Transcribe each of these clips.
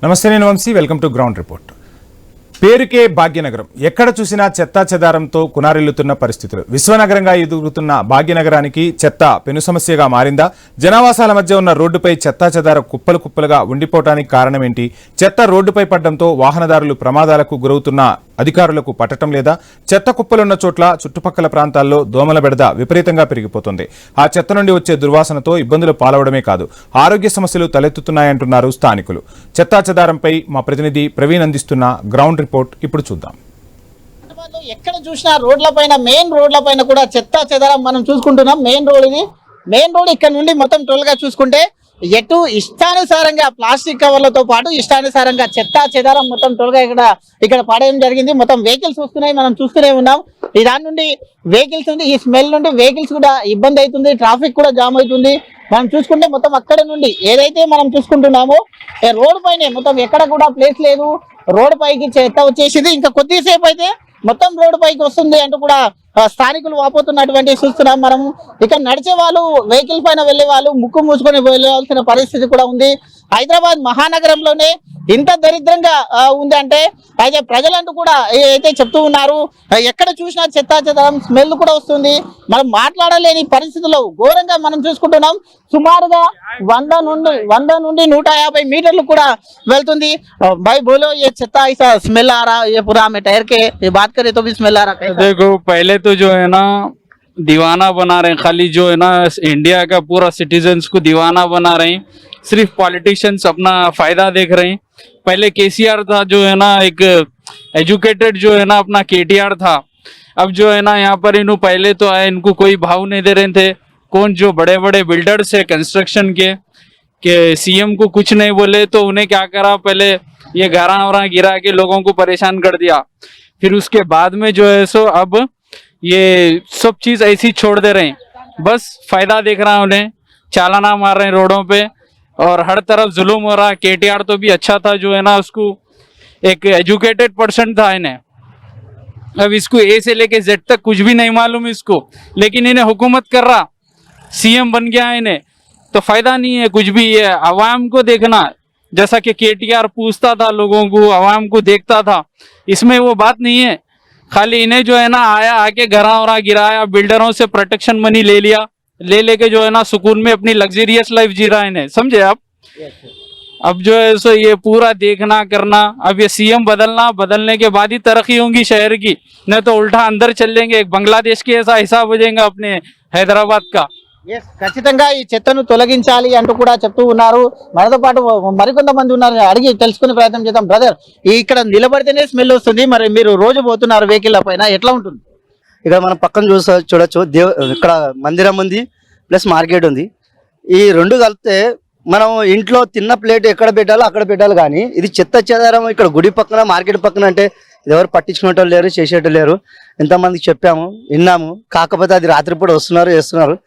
నమస్తే, నేను Vamshi. Welcome to ground report. పేరుకే భాగ్యనగరం, ఎక్కడ చూసినా చెత్తా చెదారంతో కునారిల్లుతున్న పరిస్థితులు. విశ్వనగరంగా ఎదుగుతున్న భాగ్యనగరానికి చెత్త పెను సమస్యగా మారిందా? జనావాసాల మధ్య ఉన్న రోడ్డుపై చెత్తా చెదార కుప్పలు కుప్పలుగా ఉండిపోవటానికి కారణమేంటి? చెత్త రోడ్డుపై పడడంతో వాహనదారులు ప్రమాదాలకు గురవుతున్న అధికారులకు పట్టడం లేదా? చెత్త కుప్పలున్న చోట్ల చుట్టుపక్కల ప్రాంతాల్లో దోమల బెడద విపరీతంగా పెరిగిపోతుంది. ఆ చెత్త నుండి వచ్చే దుర్వాసనతో ఇబ్బందులు పాలవడమే కాదు, ఆరోగ్య సమస్యలు తలెత్తుతున్నాయంటున్నారు స్థానికులు. చెత్తా చెదారంపై మా ప్రతినిధి ప్రవీణ్ అందిస్తున్న గ్రౌండ్ రిపోర్ట్ ఇప్పుడు చూద్దాం. ఎక్కడ చూసినా రోడ్ల పైన, మెయిన్ రోడ్ల పైన కూడా చెత్తా చెదారం మనం చూసుకుంటున్నాం. మెయిన్ రోడ్ ఇది. మెయిన్ రోడ్ ఇక్కడ నుండి మొత్తం టోల్గా చూసుకుంటే ఎటు ఇష్టానుసారంగా ప్లాస్టిక్ కవర్లతో పాటు ఇష్టానుసారంగా చెత్తా చెదారం మొత్తం టోల్గా ఇక్కడ పడేయడం జరిగింది. మొత్తం వెహికల్స్ వస్తున్నాయి, మనం చూస్తూనే ఉన్నాం. ఈ దాని నుండి వెహికల్స్ నుండి, ఈ స్మెల్ నుండి వెహికల్స్ కూడా ఇబ్బంది అవుతుంది, ట్రాఫిక్ కూడా జామ్ అవుతుంది. మనం చూసుకుంటే మొత్తం అక్కడ నుండి ఏదైతే మనం చూసుకుంటున్నామో రోడ్ పైనే మొత్తం ఎక్కడ కూడా ప్లేస్ లేదు. రోడ్ పైకి చెత్త వచ్చేసింది. ఇంకా కొద్దిసేపు అయితే మొత్తం రోడ్డు పైకి వస్తుంది అంటూ కూడా స్థానికులు వాపోతున్నటువంటి చూస్తున్నాం. మనం ఇక్కడ నడిచే వాళ్ళు, వెహికల్ పైన వెళ్లే వాళ్ళు ముక్కు మూసుకొని వెళ్ళాల్సిన పరిస్థితి కూడా ఉంది. హైదరాబాద్ మహానగరంలోనే ఇంత దరిద్రంగా ఉంది అంటే అయితే ప్రజలంటూ కూడా అయితే చెప్తూ ఉన్నారు. ఎక్కడ చూసినా చెత్తా చెదారం స్మెల్ కూడా వస్తుంది. మనం మాట్లాడలేని పరిస్థితుల్లో ఘోరంగా మనం చూసుకుంటున్నాం. సుమారుగా 100 నుండి 150 మీటర్లు కూడా వెళ్తుంది. भाई बोलो, ये छत्ता ऐसा स्मेल आ रहा है, ये पूरा हमें ठहर के ये बात करें तो भी स्मेल आ रहा है। देखो, पहले तो जो है ना दीवाना बना रहे हैं, खाली जो है ना इंडिया का पूरा सिटीजन्स को दीवाना बना रहे हैं। सिर्फ पॉलिटिशियंस अपना फायदा देख रहे हैं। पहले केसीआर था जो है ना, एक एजुकेटेड जो है ना अपना केटीआर था। अब जो है ना यहाँ पर इन्हों पहले तो आए, इनको कोई भाव नहीं दे रहे थे। कौन जो बड़े बड़े बिल्डर्स है कंस्ट्रक्शन के सीएम को कुछ नहीं बोले तो उन्हें क्या करा, पहले ये घरा वरा गिरा के लोगों को परेशान कर दिया। फिर उसके बाद में जो है सो अब ये सब चीज ऐसी छोड़ दे रहे हैं, बस फायदा देख रहा है उन्हें, चालाना मार रहे हैं रोडों पे और हर तरफ जुल्म हो रहा है। केटीआर तो भी अच्छा था जो है ना, उसको एक एजुकेटेड पर्सन था इन्हें। अब इसको ए से लेके जेड तक कुछ भी नहीं मालूम इसको, लेकिन इन्हें हुकूमत कर रहा, सीएम बन गया इन्हें, तो फायदा नहीं है कुछ भी। ये आवाम को देखना, जैसा कि केटीआर पूछता था लोगों को, आवाम को देखता था, इसमें वो बात नहीं है। खाली इन्हें जो है ना आया, आके घरा वरा गिराया, बिल्डरों से प्रोटेक्शन मनी ले लिया, ले लेके जो है ना सुकून में अपनी लग्जरियस लाइफ जी रहा है इन्हें, समझे आप। अब जो है सो ये पूरा देखना करना, अब ये सीएम बदलने के बाद ही तरक्की होंगी शहर की, नहीं तो उल्टा अंदर चल लेंगे, एक बांग्लादेश के ऐसा हिसाब हो जाएगा अपने हैदराबाद का। ఖచ్చితంగా ఈ చెత్తను తొలగించాలి అంటూ కూడా చెప్తూ ఉన్నారు. మనతో పాటు మరికొంతమంది ఉన్నారు, అడిగి తెలుసుకునే ప్రయత్నం చేద్దాం. బ్రదర్, ఇక్కడ నిలబడితేనే స్మెల్ వస్తుంది, మరి మీరు రోజు పోతున్నారు వెహికల్ పైన, ఎట్లా ఉంటుంది? ఇక్కడ మనం పక్కన చూడొచ్చు, ఇక్కడ మందిరం ఉంది ప్లస్ మార్కెట్ ఉంది. ఈ రెండు కలిపితే మనం ఇంట్లో తిన్న ప్లేట్ ఎక్కడ పెట్టాలో అక్కడ పెట్టాలి, కానీ ఇది చెత్త చెదారం ఇక్కడ గుడి పక్కన మార్కెట్ పక్కన అంటే ఇది ఎవరు పట్టించుకునేటోళ్ళు లేరు, చేసేటోళ్ళు లేరు. ఎంతమందికి చెప్పాము, విన్నాము, కాకపోతే అది రాత్రిపూట వస్తున్నారు, చేస్తున్నారు,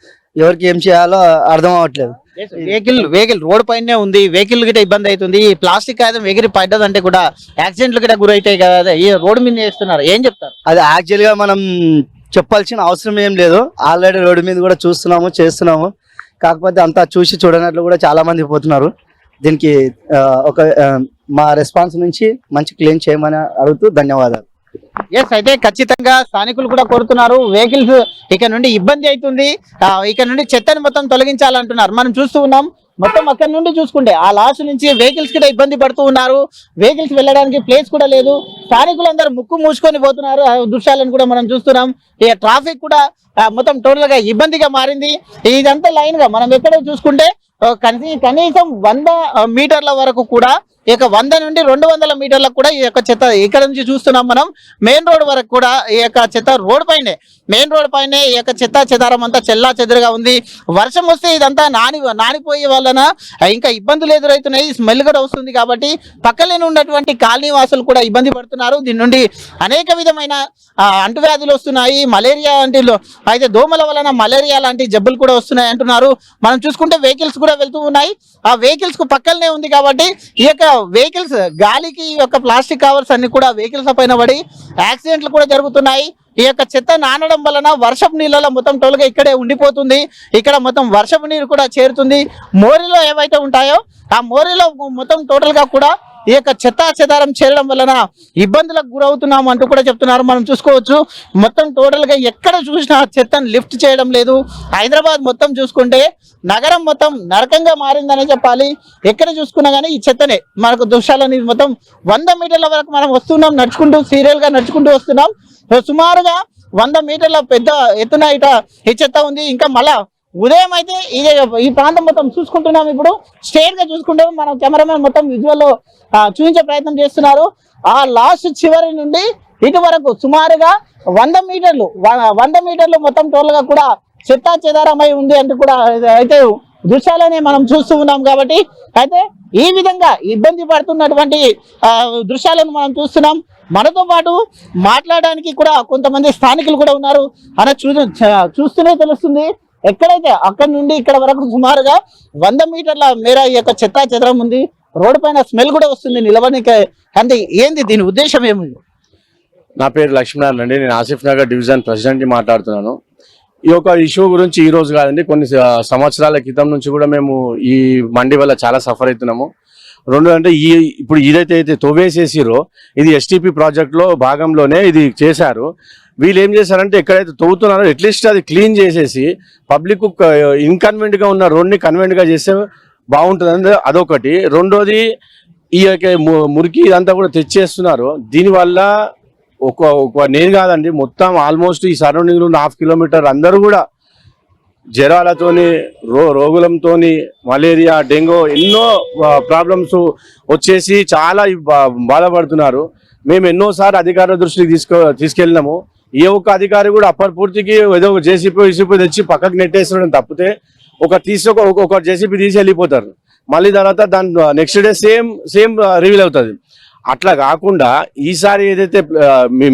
ఎవరికి ఏం చేయాలో అర్థం అవ్వట్లేదు. వెహికల్ రోడ్ పైనే ఉంది, వెహికల్ గిట్ట ఇబ్బంది అవుతుంది. ఈ ప్లాస్టిక్ కాగితం ఎగిరి పడ్డదంటే కూడా యాక్సిడెంట్లు గిట్ట గురైతాయి కదా, ఈ రోడ్డు మీద చేస్తున్నారు, ఏం చెప్తారు? అది యాక్చువల్ గా మనం చెప్పాల్సిన అవసరం ఏం లేదు. ఆల్రెడీ రోడ్డు మీద కూడా చూస్తున్నాము, చేస్తున్నాము. కాకపోతే అంతా చూసి చూడనట్లు కూడా చాలా మంది పోతున్నారు. దీనికి మా రెస్పాన్స్ నుంచి మంచి క్లీన్ చేయమని అడుగుతూ ధన్యవాదాలు. ఎస్, అయితే ఖచ్చితంగా స్థానికులు కూడా కోరుతున్నారు. వెహికల్స్ ఇక్కడ నుండి ఇబ్బంది అవుతుంది, ఇక్కడ నుండి చెత్తని మొత్తం తొలగించాలంటున్నారు. మనం చూస్తూ ఉన్నాం, మొత్తం అక్కడ నుండి చూసుకుంటే ఆ లాస్ట్ నుంచి వెహికల్స్ కూడా ఇబ్బంది పడుతూ ఉన్నారు. వెహికల్స్ వెళ్ళడానికి ప్లేస్ కూడా లేదు. స్థానికులందరూ ముక్కు మూసుకొని పోతున్నారు. ఆ దృశ్యాలను కూడా మనం చూస్తున్నాం. ఇక ట్రాఫిక్ కూడా మొత్తం టోటల్ గా ఇబ్బందిగా మారింది. ఇదంతా లైన్ గా మనం ఎక్కడో చూసుకుంటే కనీసం 100 మీటర్ల వరకు కూడా, ఇక 100 నుండి 200 మీటర్లకు కూడా ఈ యొక్క చెత్త ఇక్కడ నుంచి చూస్తున్నాం. మనం మెయిన్ రోడ్ వరకు కూడా ఈ యొక్క చెత్త రోడ్ పైనే, మెయిన్ రోడ్ పైనే ఈ యొక్క చెత్త చెదారం అంతా చెల్లా చెదురుగా ఉంది. వర్షం వస్తే ఇదంతా నానిపోయే వలన ఇంకా ఇబ్బందులు ఎదురవుతున్నాయి, స్మెల్ కూడా వస్తుంది. కాబట్టి పక్కనే ఉన్నటువంటి కాలనీ వాసులు కూడా ఇబ్బంది పడుతున్నారు. దీని నుండి అనేక విధమైన అంటువ్యాధులు వస్తున్నాయి. మలేరియా అయితే దోమల వలన మలేరియా లాంటి జబ్బులు కూడా వస్తున్నాయి అంటున్నారు. మనం చూసుకుంటే వెహికల్స్ కూడా వెళ్తూ ఉన్నాయి. ఆ వెహికల్స్ కు పక్కనే ఉంది కాబట్టి ఈ యొక్క వెహికల్స్ గాలికి ఈ యొక్క ప్లాస్టిక్ కవర్స్ అన్ని కూడా వెహికల్స్ పైన పడి యాక్సిడెంట్లు కూడా జరుగుతున్నాయి. ఈ యొక్క చెత్త నానడం వలన వర్షపు నీళ్ళలో మొత్తం టోల్గా ఇక్కడే ఉండిపోతుంది. ఇక్కడ మొత్తం వర్షపు నీరు కూడా చేరుతుంది. మోరీలో ఏవైతే ఉంటాయో ఆ మోరీలో మొత్తం టోటల్ గా కూడా ఈ యొక్క చెత్తా చెదారం చేయడం వలన ఇబ్బందులకు గురవుతున్నాం అంటూ కూడా చెప్తున్నారు. మనం చూసుకోవచ్చు మొత్తం టోటల్ గా ఎక్కడ చూసినా చెత్తను లిఫ్ట్ చేయడం లేదు. హైదరాబాద్ మొత్తం చూసుకుంటే నగరం మొత్తం నరకంగా మారిందనే చెప్పాలి. ఎక్కడ చూసుకున్నా కానీ ఈ చెత్తనే మనకు దృశ్యాలని మొత్తం 100 మీటర్ల వరకు మనం వస్తున్నాం, నడుచుకుంటూ సీరియల్ గా నడుచుకుంటూ వస్తున్నాం. సుమారుగా 100 మీటర్ల పెద్ద ఎత్తున ఇట ఈ చెత్త ఉంది. ఇంకా మళ్ళా ఉదయం అయితే ఇదే ఈ ప్రాంతం మొత్తం చూసుకుంటున్నాం. ఇప్పుడు స్ట్రేట్ గా చూసుకుంటాం, మన కెమెరామెన్ మొత్తం విజువల్ లో చూపించే ప్రయత్నం చేస్తున్నారు. ఆ లాస్ట్ చివరి నుండి ఇటు వరకు సుమారుగా 100 మీటర్లు మొత్తం టోటల్ గా కూడా చెత్తా చెదారమై ఉంది అంటూ కూడా అయితే దృశ్యాలని మనం చూస్తూ ఉన్నాం. కాబట్టి అయితే ఈ విధంగా ఇబ్బంది పడుతున్నటువంటి దృశ్యాలను మనం చూస్తున్నాం. మనతో పాటు మాట్లాడడానికి కూడా కొంతమంది స్థానికులు కూడా ఉన్నారు. అలా చూస్తూనే తెలుస్తుంది ఎక్కడైతే అక్కడి నుండి ఇక్కడ వరకు సుమారుగా 100 మీటర్ల మేర ఈ యొక్క చెత్తా చెదరం ఉంది. రోడ్డు పైన స్మెల్ కూడా వస్తుంది నిలబడికి. అంటే ఏంది దీని ఉద్దేశం ఏముంది? నా పేరు లక్ష్మీనారాయణ అండి. నేను ఆసిఫ్ నగర్ డివిజన్ ప్రెసిడెంట్ మాట్లాడుతున్నాను. ఈ యొక్క ఇష్యూ గురించి ఈ రోజు కాదండి, కొన్ని సంవత్సరాల క్రితం నుంచి కూడా మేము ఈ మండి వల్ల చాలా సఫర్ అవుతున్నాము. రెండు అంటే ఇప్పుడు ఏదైతే తవ్వేసేసిరో ఇది ఎస్టీపీ ప్రాజెక్ట్ లో భాగంలోనే ఇది చేశారు. వీళ్ళు ఏం చేశారంటే ఎక్కడైతే తవ్వుతున్నారో అట్లీస్ట్ అది క్లీన్ చేసేసి పబ్లిక్ ఇన్కన్వెంట్ గా ఉన్న రోడ్ని కన్వెంట్ గా చేస్తే బాగుంటుంది. అదొకటి. రెండోది ఈ యొక్క మురికి ఇదంతా కూడా తెచ్చేస్తున్నారు. దీనివల్ల ఒక నేను కాదండి, మొత్తం ఆల్మోస్ట్ ఈ సరౌండింగ్ లో 1/2 కిలోమీటర్ అందరూ కూడా జ్వరాలతోని రోగులంతోని మలేరియా, డెంగ్యూ ఎన్నో ప్రాబ్లమ్స్ వచ్చేసి చాలా బాధపడుతున్నారు. మేము ఎన్నోసార్లు అధికారుల దృష్టికి తీసుకెళ్ళినాము. ఏ ఒక్క అధికారి కూడా అప్పటి పూర్తికి ఏదో ఒక జేసీపీ తెచ్చి పక్కకు నెట్టేసడం తప్పితే ఒక జేసీపీ తీసి వెళ్ళిపోతారు. మళ్ళీ తర్వాత దాని నెక్స్ట్ డే సేమ్ రివీల్ అవుతుంది. అట్లా కాకుండా ఈసారి ఏదైతే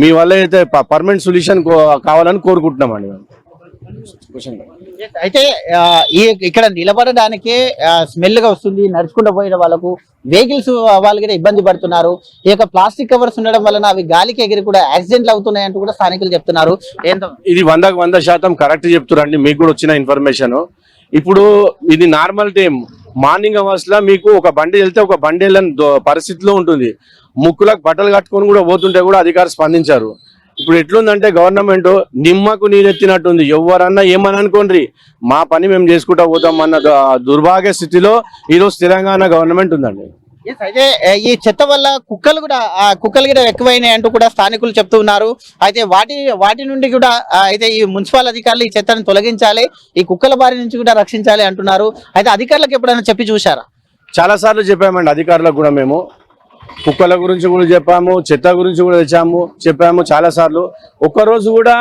మీ వల్ల అయితే పర్మనెంట్ సొల్యూషన్ కావాలని కోరుకుంటున్నామండి. అయితే ఇక్కడ నిలబడడానికే స్మెల్ గా వస్తుంది. నడుచుకుంటూ పోయిన వాళ్ళకు వెహికల్స్ వాళ్ళు కూడా ఇబ్బంది పడుతున్నారు. ఈ యొక్క ప్లాస్టిక్ కవర్స్ ఉండడం వలన అవి గాలికి ఎగిరి కూడా యాక్సిడెంట్లు అవుతున్నాయి అంటూ కూడా స్థానికులు చెప్తున్నారు. ఏంటో ఇది 100% కరెక్ట్ చెప్తున్నారండి. మీకు కూడా వచ్చిన ఇన్ఫర్మేషన్. ఇప్పుడు ఇది నార్మల్ టైం మార్నింగ్ అవర్స్ లో మీకు ఒక బండి వెళ్తే ఒక బండి వెళ్ళని పరిస్థితిలో ఉంటుంది. ముక్కులకు బట్టలు కట్టుకొని కూడా పోతుంటే కూడా అధికారులు స్పందించారు. ఇప్పుడు ఎట్లుందంటే గవర్నమెంట్ నిమ్మకు నీరెత్తినట్టుంది. ఎవరన్నా ఏమని అనుకోండి, మా పని మేము చేసుకుంటా పోతాం అన్న దుర్భాగ్య స్థితిలో ఈరోజు తెలంగాణ గవర్నమెంట్ ఉందండి. అయితే ఈ చెత్త వల్ల కుక్కలు కూడా ఎక్కువైనాయి అంటూ కూడా స్థానికులు చెప్తూ ఉన్నారు. అయితే వాటి నుండి కూడా అయితే ఈ మున్సిపల్ అధికారులు ఈ చెత్తను తొలగించాలి, ఈ కుక్కల బారి నుంచి కూడా రక్షించాలి అంటున్నారు. అయితే అధికారులకు ఎప్పుడైనా చెప్పి చూసారా? చాలా సార్లు చెప్పామండి అధికారులకు కూడా. మేము కుక్కల గురించి కూడా చెప్పాము, చెత్త గురించి కూడా చెప్పాము చాలా సార్లు. ఒక్కరోజు కూడా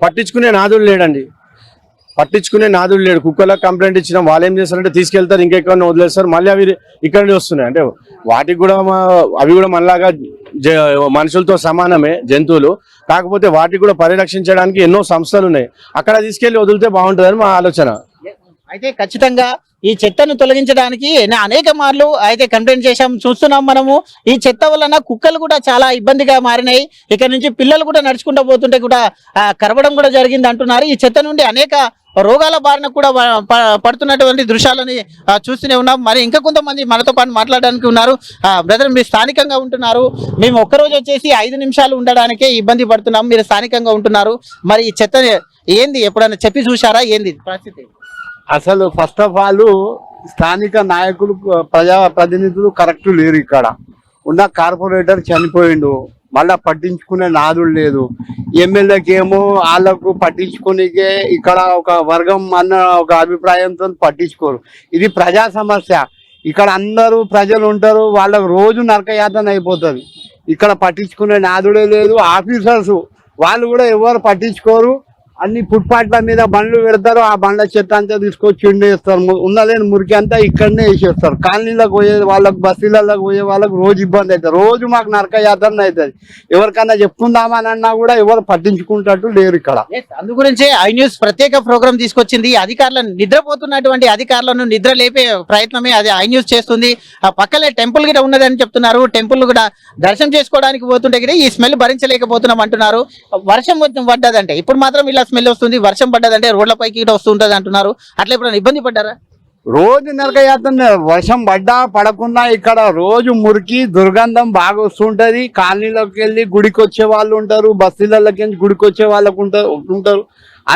పట్టించుకునే నాదుడు లేడు. కుక్కలకు కంప్లైంట్ ఇచ్చిన వాళ్ళు ఏం చేస్తారంటే తీసుకెళ్తారు, ఇంకెక్కడ వదిలేస్తారు, మళ్ళీ అవి ఇక్కడి వస్తున్నాయి. అంటే వాటికి కూడా అవి కూడా మనలాగా మనుషులతో సమానమే, జంతువులు. కాకపోతే వాటికి కూడా పరిరక్షించడానికి ఎన్నో సంస్థలు ఉన్నాయి. అక్కడ తీసుకెళ్లి వదిలితే బాగుంటుందని మా ఆలోచన. అయితే ఖచ్చితంగా ఈ చెత్తను తొలగించడానికి అనేక మార్లు అయితే కంప్లైంట్ చేశాం, చూస్తున్నాం మనము. ఈ చెత్త వలన కుక్కలు కూడా చాలా ఇబ్బందిగా మారినాయి. ఇక్కడ నుంచి పిల్లలు కూడా నడుచుకుంటూ పోతుంటే కూడా కరవడం కూడా జరిగింది అంటున్నారు. ఈ చెత్త నుండి అనేక రోగాల బారిన కూడా పడుతున్నటువంటి దృశ్యాలని చూస్తూనే ఉన్నాం. మరి ఇంకా కొంతమంది మనతో పాటు మాట్లాడడానికి ఉన్నారు. బ్రదర్, మీరు స్థానికంగా ఉంటున్నారు. మేము ఒక్కరోజు వచ్చేసి 5 నిమిషాలు ఉండడానికే ఇబ్బంది పడుతున్నాం. మీరు స్థానికంగా ఉంటున్నారు. మరి ఈ చెత్త ఏంది ఎప్పుడైనా చెప్పి చూసారా? ఏంది పరిస్థితి? అసలు ఫస్ట్ ఆఫ్ ఆల్ స్థానిక నాయకులు, ప్రజాప్రతినిధులు కరెక్ట్ లేరు. ఇక్కడ ఉన్న కార్పొరేటర్ చనిపోయిండు, మళ్ళా పట్టించుకునే నాదుడు లేదు. ఎమ్మెల్యేకి ఏమో వాళ్ళకు పట్టించుకునికే ఇక్కడ ఒక వర్గం అన్న ఒక అభిప్రాయంతో పట్టించుకోరు. ఇది ప్రజా సమస్య. ఇక్కడ అందరూ ప్రజలు ఉంటారు, వాళ్ళకు రోజు నరకయాతన అయిపోతుంది. ఇక్కడ పట్టించుకునే నాదుడే లేదు. ఆఫీసర్స్ వాళ్ళు కూడా ఎవరు పట్టించుకోరు. అన్ని ఫుట్పాత్ల మీద బండ్లు పెడతారు, ఆ బండ్ల చెత్త అంతా తీసుకొచ్చి వేస్తారు. ఉన్నలేని మురికి అంతా ఇక్కడనే వేసేస్తారు. కాలనీలకు పోయే వాళ్ళకు, బస్సులకు పోయే వాళ్ళకు రోజు ఇబ్బంది అవుతుంది. రోజు మాకు నరక యాత్ర అవుతుంది. ఎవరికన్నా చెప్పుకుందామని అన్నా కూడా ఎవరు పట్టించుకుంటట్టు లేరు ఇక్కడ. అందు గురించే ఐ న్యూస్ ప్రత్యేక ప్రోగ్రామ్ తీసుకొచ్చింది. అధికారులను, నిద్రపోతున్నటువంటి అధికారులను నిద్ర లేపే ప్రయత్నమే అది ఐ న్యూస్ చేస్తుంది. ఆ పక్కనే టెంపుల్ కూడా ఉన్నదని చెప్తున్నారు. టెంపుల్ కూడా దర్శనం చేసుకోవడానికి పోతుంటే కూడా ఈ స్మెల్ భరించలేకపోతున్నాం అంటున్నారు. వర్షం పడ్డదంటే ఇప్పుడు మాత్రం ఇలా స్మెల్ వస్తుంది, వర్షం పడ్డదంటే రోడ్లపైకి కూడా వస్తుంటది అంటున్నారు. అట్లా ఎప్పుడైనా ఇబ్బంది పడ్డారా? రోజు నరకయాత్ర, వర్షం పడ్డా పడకున్నా ఇక్కడ రోజు మురికి దుర్గంధం బాగా వస్తుంటది. కాలనీలోకి వెళ్ళి గుడికి వచ్చే వాళ్ళు ఉంటారు, బస్తీలకి వెళ్ళి గుడికి వచ్చే వాళ్ళకు ఉంటారు.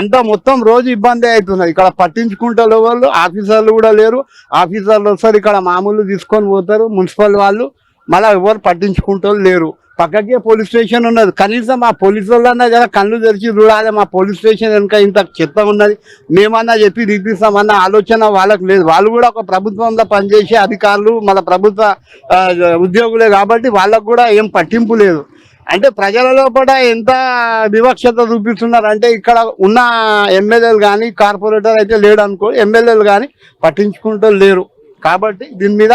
అంతా మొత్తం రోజు ఇబ్బంది అవుతున్నది. ఇక్కడ పట్టించుకుంటారు వాళ్ళు, ఆఫీసర్లు కూడా లేరు. ఆఫీసర్లు వస్తారు ఇక్కడ మామూలు తీసుకొని పోతారు మున్సిపల్ వాళ్ళు, మళ్ళీ ఎవరు పట్టించుకుంటారు లేరు. పక్కకే పోలీస్ స్టేషన్ ఉన్నది. కనీసం మా పోలీసు వాళ్ళన్నా జర కళ్ళు తెరిచి చూడాలి, మా పోలీస్ స్టేషన్ వెనుక ఇంత చెత్త ఉన్నది, మేమన్నా చెప్పి రీపిస్తామన్న ఆలోచన వాళ్ళకు లేదు. వాళ్ళు కూడా ఒక ప్రభుత్వంలో పనిచేసే అధికారులు, మన ప్రభుత్వ ఉద్యోగులే కాబట్టి వాళ్ళకు కూడా ఏం పట్టింపు లేదు. అంటే ప్రజల లోపల ఎంత వివక్షత చూపిస్తున్నారు అంటే, ఇక్కడ ఉన్న ఎమ్మెల్యేలు కానీ కార్పొరేటర్ అయితే లేడు అనుకో, ఎమ్మెల్యేలు కానీ పట్టించుకుంటూ లేరు. కాబట్టి దీని మీద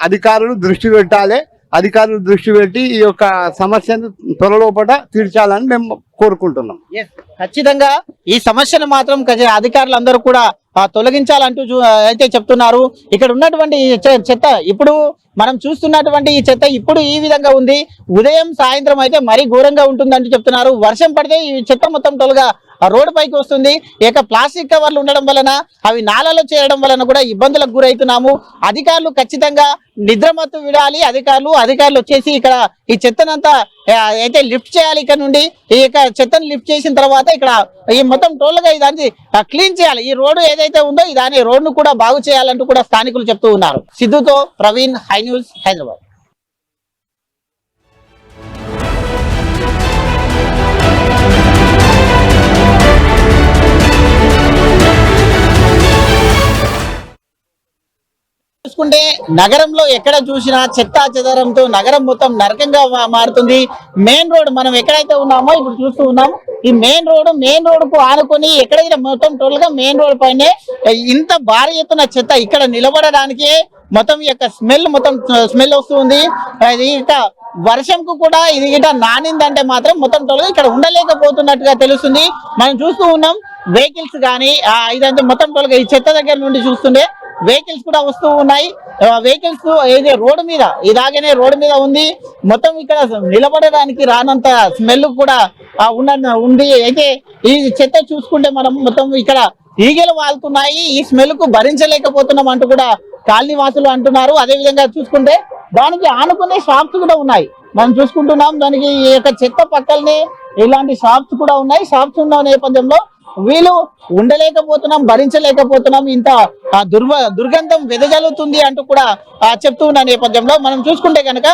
అధికారులు దృష్టి పెట్టాలి. అధికారులు దృష్టి పెట్టి ఈ యొక్క సమస్యను త్వరలోపట తీర్చాలని మేము కోరుకుంటున్నాం. ఖచ్చితంగా ఈ సమస్యను మాత్రం అధికారులు అందరూ కూడా తొలగించాలంటూ అయితే చెప్తున్నారు. ఇక్కడ ఉన్నటువంటి చెత్త, ఇప్పుడు మనం చూస్తున్నటువంటి ఈ చెత్త ఇప్పుడు ఈ విధంగా ఉంది. ఉదయం సాయంత్రం అయితే మరీ ఘోరంగా ఉంటుందంటూ చెప్తున్నారు. వర్షం పడితే ఈ చెత్త మొత్తం తొలగా రోడ్డు పైకి వస్తుంది. ఇక ప్లాస్టిక్ కవర్లు ఉండడం వలన అవి నాలలో చేరడం వలన కూడా ఇబ్బందులకు గురవుతున్నాము. అధికారులు ఖచ్చితంగా నిద్రమత్తు విడాలి. అధికారులు వచ్చేసి ఇక్కడ ఈ చెత్తనంతా అయితే లిఫ్ట్ చేయాలి. ఇక్కడ నుండి ఈ చెత్తను లిఫ్ట్ చేసిన తర్వాత ఇక్కడ ఈ మొత్తం టోల్గా ఇదాన్ని క్లీన్ చేయాలి. ఈ రోడ్డు ఏదైతే ఉందో దాని రోడ్డును కూడా బాగు చేయాలంటూ కూడా స్థానికులు చెప్తూ ఉన్నారు. సిద్ధుతో ప్రవీణ్, హై న్యూస్, హైదరాబాద్. చూసుకుంటే నగరంలో ఎక్కడ చూసినా చెత్తా చెదారంతో నగరం మొత్తం నరకంగా మారుతుంది. మెయిన్ రోడ్ మనం ఎక్కడైతే ఉన్నామో ఇప్పుడు చూస్తూ ఉన్నాం. ఈ మెయిన్ రోడ్ కు ఆనుకొని ఎక్కడైతే మొత్తం టోటల్ గా మెయిన్ రోడ్ పైనే ఇంత భారీ ఎత్తున చెత్త ఇక్కడ నిలబడడానికి మొత్తం ఈ యొక్క స్మెల్ వస్తుంది. ఇక వర్షంకు కూడా ఇది గిట నానిందంటే మాత్రం మొత్తం టోటల్ ఇక్కడ ఉండలేకపోతున్నట్టుగా తెలుస్తుంది. మనం చూస్తూ ఉన్నాం వెహికల్స్ కానీ ఇదంతా మొత్తం టోటల్ గా ఈ చెత్త దగ్గర నుండి చూస్తుండే వెహికల్స్ కూడా వస్తూ ఉన్నాయి. వెహికల్స్ ఏది రోడ్డు మీద ఇలాగనే రోడ్డు మీద ఉంది. మొత్తం ఇక్కడ నిలబడడానికి రానంత స్మెల్ కూడా ఉంది. అయితే ఈ చెత్త చూసుకుంటే మనం మొత్తం ఇక్కడ ఈగలు వాళ్తున్నాయి. ఈ స్మెల్ కు భరించలేకపోతున్నాం అంటూ కూడా కాలనీ వాసులు అంటున్నారు. అదే విధంగా చూసుకుంటే దానికి ఆనుకునే షాప్స్ కూడా ఉన్నాయి. మనం చూసుకుంటున్నాం దానికి ఈ యొక్క చెత్త పక్కనే ఇలాంటి షాప్స్ కూడా ఉన్నాయి. షాప్స్ ఉన్న నేపథ్యంలో వీళ్ళు ఉండలేకపోతున్నాం, భరించలేకపోతున్నాం, ఇంత దుర్గంధం వెదజల్లుతుంది అంటూ కూడా చెప్తూ ఉన్న నేపథ్యంలో మనం చూసుకుంటే కనుక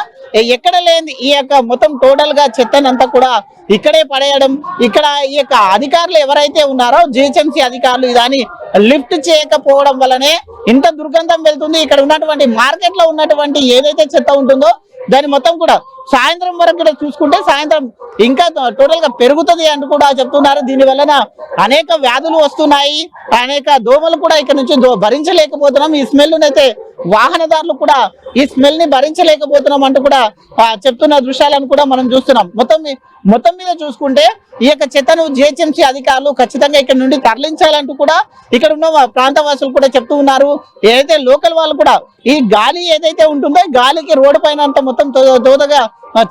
ఎక్కడ లేని ఈ యొక్క మొత్తం టోటల్ గా చెత్తనంతా కూడా ఇక్కడే పడేయడం. ఇక్కడ ఈ యొక్క అధికారులు ఎవరైతే ఉన్నారో జిహెచ్ఎంసీ అధికారులు దాన్ని లిఫ్ట్ చేయకపోవడం వల్లనే ఇంత దుర్గంధం వెళ్తుంది. ఇక్కడ ఉన్నటువంటి మార్కెట్ లో ఉన్నటువంటి ఏదైతే చెత్త ఉంటుందో దాన్ని మొత్తం కూడా సాయంత్రం వరకు కూడా చూసుకుంటే సాయంత్రం ఇంకా టోటల్ గా పెరుగుతుంది అంటూ కూడా చెప్తున్నారు. దీని వలన అనేక వ్యాధులు వస్తున్నాయి, అనేక దోమలు కూడా ఇక్కడ నుంచి భరించలేకపోతున్నాం. ఈ స్మెల్ అయితే వాహనదారులు కూడా ఈ స్మెల్ ని భరించలేకపోతున్నాం అంటూ కూడా చెప్తున్న దృశ్యాలను కూడా మనం చూస్తున్నాం. మొత్తం మీద చూసుకుంటే ఈ యొక్క చెత్తను జిహెచ్ఎంసీ అధికారులు ఖచ్చితంగా ఇక్కడ నుండి తరలించాలంటూ కూడా ఇక్కడ ఉన్న ప్రాంతవాసులు కూడా చెప్తూ ఉన్నారు. ఏదైతే లోకల్ వాళ్ళు కూడా ఈ గాలి ఏదైతే ఉంటుందో గాలికి రోడ్డు పైన అంతా మొత్తం తోదగా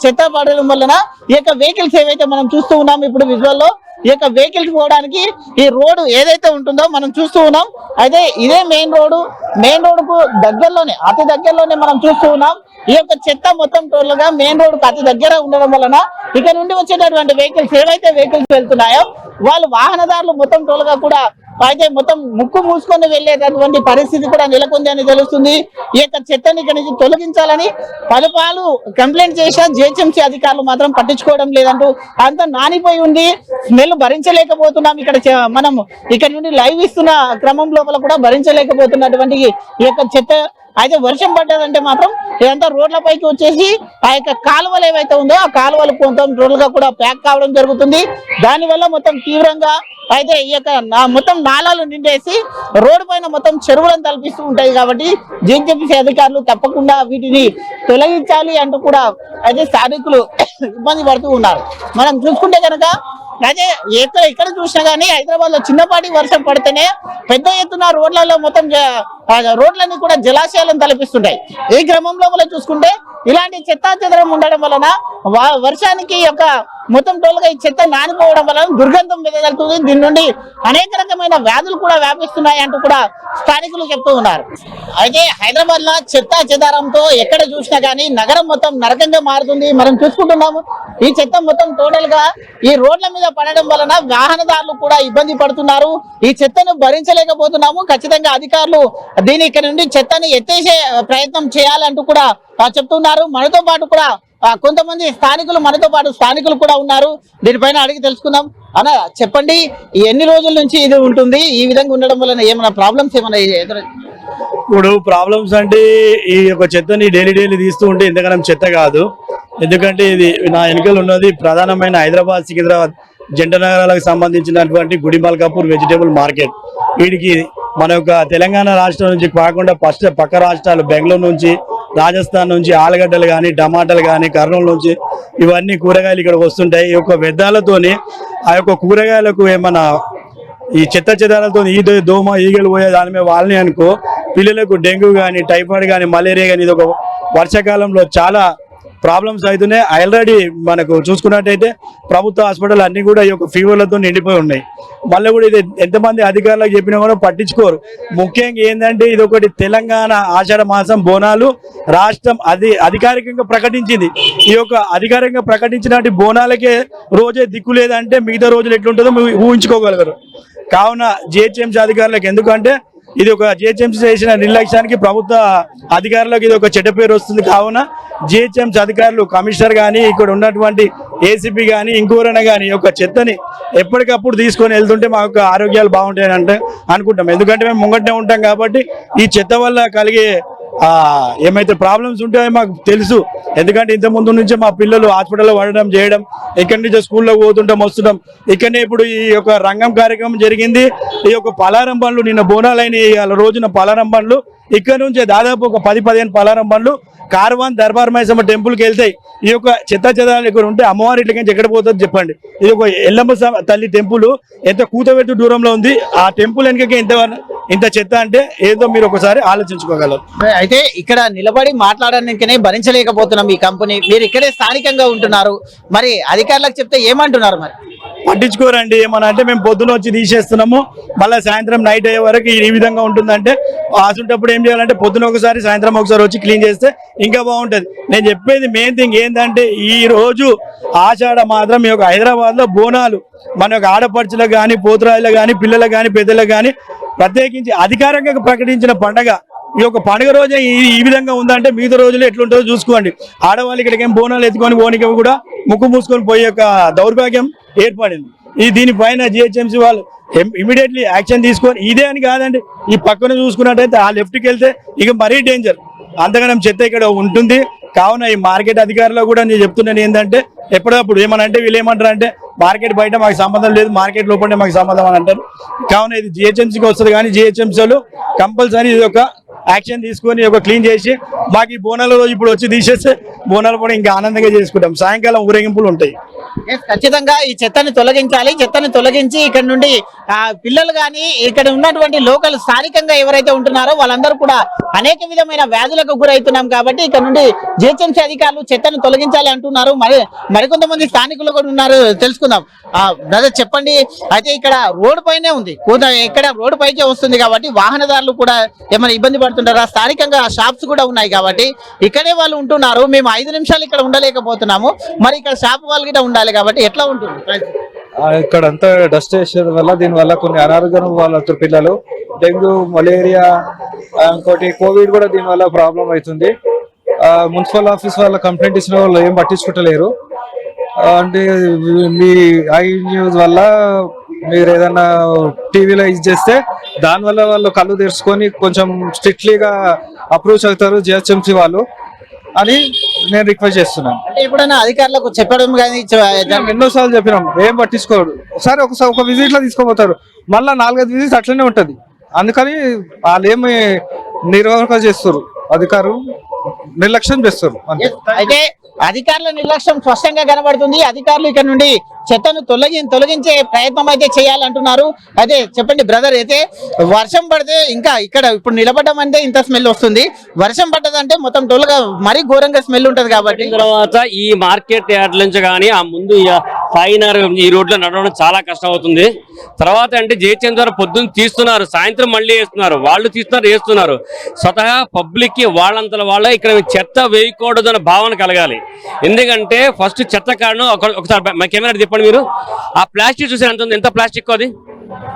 చెత్త పడడం వలన ఈ యొక్క వెహికల్స్ ఏవైతే మనం చూస్తూ ఉన్నాం ఇప్పుడు విజువల్ లో ఈ యొక్క వెహికల్స్ పోవడానికి ఈ రోడ్డు ఏదైతే ఉంటుందో మనం చూస్తూ ఉన్నాం. అయితే ఇదే మెయిన్ రోడ్డుకు దగ్గరలోనే అతి దగ్గరలోనే మనం చూస్తూ ఉన్నాం. ఈ యొక్క చెత్త మొత్తం టోటల్ గా మెయిన్ రోడ్డుకు అతి దగ్గర ఉండడం వలన ఇక్కడ నుండి వచ్చేటటువంటి వెహికల్స్ ఏవైతే వెహికల్స్ వెళ్తున్నాయో వాళ్ళు వాహనదారులు మొత్తం టోటల్ గా కూడా అయితే మొత్తం ముక్కు మూసుకొని వెళ్లేటటువంటి పరిస్థితి కూడా నెలకొంది అని తెలుస్తుంది. ఈ యొక్క చెత్తని ఇక్కడ నుంచి తొలగించాలని పలుపాలు కంప్లైంట్ చేసిన జిహెచ్ఎంసీ అధికారులు మాత్రం పట్టించుకోవడం లేదంటూ అంత నానిపోయి ఉంది. స్మెల్ భరించలేకపోతున్నాం. మనం ఇక్కడ నుండి లైవ్ ఇస్తున్న క్రమం లోపల కూడా భరించలేకపోతున్నటువంటి ఈ యొక్క చెత్త. అయితే వర్షం పడ్డదంటే మాత్రం ఇదంతా రోడ్ల పైకి వచ్చేసి ఆ యొక్క కాలువలు ఏవైతే ఉందో ఆ కాలువలు కొంత రోడ్లుగా కూడా ప్యాక్ కావడం జరుగుతుంది. దానివల్ల మొత్తం తీవ్రంగా అయితే ఈ యొక్క మొత్తం నాలాలు నిండేసి రోడ్డు పైన మొత్తం చెరువులను తలపిస్తూ ఉంటాయి. కాబట్టి జిహెచ్ఎంసీ అధికారులు తప్పకుండా వీటిని తొలగించాలి అంటూ కూడా అయితే స్థానికులు ఇబ్బంది పడుతూ ఉన్నారు. మనం చూసుకుంటే కనుక అదే ఎక్కడ చూసినా కానీ హైదరాబాద్ లో చిన్నపాటి వర్షం పడితేనే పెద్ద ఎత్తున రోడ్లలో మొత్తం రోడ్లన్నీ కూడా జలాశయాలను తలపిస్తుంటాయి. ఈ క్రమంలో మనం చూసుకుంటే ఇలాంటి చెత్తా చెదరం ఉండడం వలన వర్షానికి యొక్క మొత్తం టోల్గా ఈ చెత్త నానిపోవడం వలన దుర్గంధం వెదజల్లుతుంది. దీని నుండి అనేక రకమైన వ్యాధులు కూడా వ్యాపిస్తున్నాయి అంటూ కూడా స్థానికులు చెప్తూ ఉన్నారు. అయితే హైదరాబాద్ లో చెత్త చెదారంతో ఎక్కడ చూసినా గానీ నగరం మొత్తం నరకంగా మారుతుంది. మనం చూసుకుంటున్నాము ఈ చెత్త మొత్తం టోటల్ గా ఈ రోడ్ల మీద పడడం వలన వాహనదారులు కూడా ఇబ్బంది పడుతున్నారు. ఈ చెత్తను భరించలేకపోతున్నాము. ఖచ్చితంగా అధికారులు దీని ఇక్కడ నుండి చెత్తని ఎత్తేసే ప్రయత్నం చేయాలంటూ కూడా చెప్తున్నారు. మనతో పాటు కూడా కొంతమంది స్థానికులు కూడా ఉన్నారు. దీనిపైన అడిగి తెలుసుకుందాం. అన్న చెప్పండి, ఎన్ని రోజుల నుంచి ఇది ఉంటుంది? ఈ విధంగా ఉండడం వలన ఏమైనా ప్రాబ్లమ్స్ ఏమైనా ఇప్పుడు ప్రాబ్లమ్స్ అంటే ఈ యొక్క చెత్తని డైలీ తీస్తూ ఉంటే ఇంతకన్నా చెత్త కాదు. ఎందుకంటే ఇది నా వెనుకలు ఉన్నది ప్రధానమైన హైదరాబాద్ సికింద్రాబాద్ జంట నగరాలకు సంబంధించినటువంటి గుడిమల్కాపూర్ వెజిటేబుల్ మార్కెట్. వీడికి మన యొక్క తెలంగాణ రాష్ట్రం నుంచి కాకుండా ఫస్ట్ పక్క రాష్ట్రాలు బెంగళూరు నుంచి, రాజస్థాన్ నుంచి ఆలుగడ్డలు కానీ, టమాటాలు కానీ, కర్నూలు నుంచి ఇవన్నీ కూరగాయలు ఇక్కడికి వస్తుంటాయి. ఈ యొక్క వ్యర్థాలతోని ఆ యొక్క కూరగాయలకు ఏమన్నా ఈ చెత్త చెదాలతో దోమ ఈగలు పోయే దాని మీద వాళ్ళని అనుకో పిల్లలకు డెంగ్యూ కానీ, టైఫాయిడ్ కానీ, మలేరియా కానీ ఇది ఒక వర్షాకాలంలో చాలా ప్రాబ్లమ్స్ అవుతున్నాయి. ఆల్రెడీ మనకు చూసుకున్నట్టయితే ప్రభుత్వ హాస్పిటల్ అన్ని కూడా ఈ యొక్క ఫీవర్లతో నిండిపోయి ఉన్నాయి. మళ్ళీ కూడా ఇది ఎంతమంది అధికారులకు చెప్పినా కూడా పట్టించుకోరు. ముఖ్యంగా ఏంటంటే ఇది ఒకటి తెలంగాణ ఆషాఢ మాసం బోనాలు రాష్ట్రం అధికారికంగా ప్రకటించింది. ఈ యొక్క అధికారికంగా ప్రకటించినట్టు బోనాలకే రోజే దిక్కు లేదంటే మిగతా రోజులు ఎట్లుంటుందో ఊహించుకోగలరు. కావున జిహెచ్ఎంసీ అధికారులకు, ఎందుకంటే ఇది ఒక జిహెచ్ఎంసీ చేసిన నిర్లక్ష్యానికి ప్రభుత్వ అధికారులకు ఇది ఒక చెడ్డ పేరు వస్తుంది. కావున జిహెచ్ఎంసీ అధికారులు, కమిషనర్ కానీ, ఇక్కడ ఉన్నటువంటి ఏసీపీ కానీ, ఇంకోరైనా కానీ ఈ యొక్క చెత్తని ఎప్పటికప్పుడు తీసుకొని వెళ్తుంటే మా యొక్క ఆరోగ్యాలు బాగుంటాయని అనుకుంటాం. ఎందుకంటే మేము ముంగట్నే ఉంటాం కాబట్టి ఈ చెత్త వల్ల కలిగే ఏమైతే ప్రాబ్లమ్స్ ఉంటాయో మాకు తెలుసు. ఎందుకంటే ఇంత ముందు నుంచే మా పిల్లలు హాస్పిటల్లో పడడం చేయడం, ఇక్కడి నుంచి స్కూల్లో పోతుంటాం వస్తుంటాం. ఇక్కడనే ఇప్పుడు ఈ యొక్క రంగం కార్యక్రమం జరిగింది. ఈ యొక్క పలారం బండ్లు నిన్న బోనాలైన రోజున పలారం బండ్లు ఇక్కడ నుంచే దాదాపు ఒక 10-15 పలారం బండ్లు కార్వాన్ దర్బార్ మైసమ్మ టెంపుల్కి వెళ్తాయి. ఈ యొక్క చెత్త చెదాలు ఇక్కడ ఉంటే అమ్మవారి ఇట్లకి ఎక్కడ పోతుంది చెప్పండి. ఇది ఒక ఎల్లమ్మ తల్లి టెంపుల్ ఎంత కూతవెట్టు దూరంలో ఉంది. ఆ టెంపుల్ వెనుకకి ఇంత చెత్త అంటే ఏదో మీరు ఒకసారి ఆలోచించుకోగలరు. అయితే ఇక్కడ నిలబడి మాట్లాడడానికనే భరించలేకపోతున్నాం ఈ కంపెనీ. మీరు ఇక్కడే స్థానికంగా ఉంటున్నారు, మరి అధికారులకు చెప్తే ఏమంటున్నారు? మరి పట్టించుకోరండి. ఏమన్నా అంటే మేము పొద్దున వచ్చి తీసేస్తున్నాము, మళ్ళీ సాయంత్రం నైట్ అయ్యే వరకు ఈ విధంగా ఉంటుందంటే ఆసుంటప్పుడు ఏం చేయాలంటే పొద్దున ఒకసారి సాయంత్రం ఒకసారి వచ్చి క్లీన్ చేస్తే ఇంకా బాగుంటుంది. నేను చెప్పేది మెయిన్ థింగ్ ఏంటంటే ఈ రోజు ఆషాఢ మాత్రం ఈ యొక్క హైదరాబాద్ లో బోనాలు మన యొక్క ఆడపడుచులకు కానీ, పోతురాయిలకు కానీ, పిల్లలకు కానీ, పెద్దలకు కానీ ప్రత్యేకించి అధికారికంగా ప్రకటించిన పండగ. ఈ యొక్క పండుగ రోజే ఈ విధంగా ఉందంటే మిగతా రోజులు ఎట్లుంటుందో చూసుకోండి. ఆడవాళ్ళు ఇక్కడికి ఏం బోనాలు ఎత్తుకొని పోనీకి కూడా ముక్కు మూసుకొని పోయే యొక్క దౌర్భాగ్యం ఏర్పడింది. దీనిపైన జిహెచ్ఎంసీ వాళ్ళు ఇమీడియట్లీ యాక్షన్ తీసుకొని, ఇదే అని కాదండి ఈ పక్కన చూసుకున్నట్టయితే ఆ లెఫ్ట్కి వెళ్తే ఇక మరీ డేంజర్, అంతగానం చెత్త ఇక్కడ ఉంటుంది. కావున ఈ మార్కెట్ అధికారులు కూడా నేను చెప్తున్నాను ఏంటంటే ఎప్పుడప్పుడు ఏమనంటే వీళ్ళు ఏమంటారు అంటే మార్కెట్ బయట మాకు సంబంధం లేదు, మార్కెట్ లోపలే మాకు సంబంధం అని అంటారు. కావున ఇది జిహెచ్ఎంసీకి వస్తుంది, కానీ జిహెచ్ఎంసీలు కంపల్సరీ ఇది ఒక యాక్షన్ తీసుకొని ఒక క్లీన్ చేసి మాకు ఈ బోనాల రోజు ఇప్పుడు వచ్చి తీసేస్తే బోనాలు కూడా ఇంకా ఆనందంగా చేసుకుంటాం. సాయంకాలం ఊరేగింపులు ఉంటాయి. ఖచ్చితంగా ఈ చెత్తని తొలగించాలి. చెత్తని తొలగించి ఇక్కడ నుండి పిల్లలు కానీ ఇక్కడ ఉన్నటువంటి లోకల్ స్థానికంగా ఎవరైతే ఉంటున్నారో వాళ్ళందరూ కూడా అనేక విధమైన వ్యాధులకు గురవుతున్నాం. కాబట్టి ఇక్కడ నుండి జిహెచ్ఎంసీ అధికారులు చెత్తను తొలగించాలి అంటున్నారు. మరికొంతమంది స్థానికులు కూడా ఉన్నారు, తెలుసుకుందాం. బ్రదర్ చెప్పండి, అయితే ఇక్కడ రోడ్డు పైనే ఉంది, ఇక్కడ రోడ్డు పైకే వస్తుంది కాబట్టి వాహనదారులు కూడా ఏమైనా ఇబ్బంది పడుతుంటారా? స్థానికంగా షాప్స్ కూడా ఉన్నాయి కాబట్టి ఇక్కడే వాళ్ళు ఉంటున్నారు. మేము 5 నిమిషాలు ఇక్కడ ఉండలేకపోతున్నాము, మరి ఇక్కడ షాప్ వాళ్ళు కూడా ఉండాలి కాబట్టి ఎట్లా ఉంటుంది? ఇక్కడ అంతా డస్ట్ వేసేది వల్ల దీనివల్ల కొన్ని అనారోగ్యం వాళ్ళ పిల్లలు డెంగ్యూ, మలేరియా, ఇంకోటి కోవిడ్ కూడా దీనివల్ల ప్రాబ్లం అవుతుంది. మున్సిపల్ ఆఫీస్ వాళ్ళ కంప్లైంట్ ఇచ్చిన వాళ్ళు ఏం పట్టించుకుంటలేరు. అంటే మీ ఐ న్యూస్ వల్ల మీరు ఏదైనా టీవీలో ఇది చేస్తే దానివల్ల వాళ్ళు కళ్ళు తెరుచుకొని కొంచెం స్ట్రిక్ట్లీగా అప్రోచ్ అవుతారు జిహెచ్ఎంసీ వాళ్ళు అని నేను రిక్వెస్ట్ చేస్తున్నాను. అంటే ఎప్పుడైనా అధికారులకు చెప్పడం కానీ ఎన్నోసార్లు చెప్పినాం, ఏం పట్టించుకోరు. ఒకసారి ఒక విజిట్ లో తీసుకోపోతారు, మళ్ళీ 4-5 విజిట్స్ అట్లనే ఉంటది. అందుకని వాళ్ళు ఏమి నిర్వహణ చేస్తారు, అధికారులు నిర్లక్ష్యం చేస్తారు. అయితే అధికారుల నిర్లక్ష్యం స్పష్టంగా కనబడుతుంది. అధికారులు ఇక్కడ నుండి చెత్తను తొలగించే ప్రయత్నం అయితే చేయాలంటున్నారు. అయితే చెప్పండి బ్రదర్, అయితే వర్షం పడితే ఇంకా ఇక్కడ ఇప్పుడు నిలబడడం అంటే ఇంత స్మెల్ వస్తుంది, వర్షం పడ్డదంటే మొత్తం టోల్గా మరీ ఘోరంగా స్మెల్ ఉంటది. కాబట్టి తర్వాత ఈ మార్కెట్ యార్డ్ నుంచి కానీ ఆ ముందు సాయినగర్ ఈ రోడ్లో నడవడం చాలా కష్టం అవుతుంది. తర్వాత అంటే జేహెచ్ఎం ద్వారా పొద్దున్న తీస్తున్నారు, సాయంత్రం మళ్ళీ వేస్తున్నారు, వాళ్ళు తీస్తున్నారు వేస్తున్నారు. స్వతహా పబ్లిక్ కి వాళ్ళంతల వాళ్ళ ఇక్కడ చెత్త వేయకూడదు అనే భావన కలగాలి. ఎందుకంటే ఫస్ట్ చెత్త కారణం ఒకసారి మా కెమెరా చెప్పండి, మీరు ఆ ప్లాస్టిక్ చూసి ఎంత ప్లాస్టిక్ అది.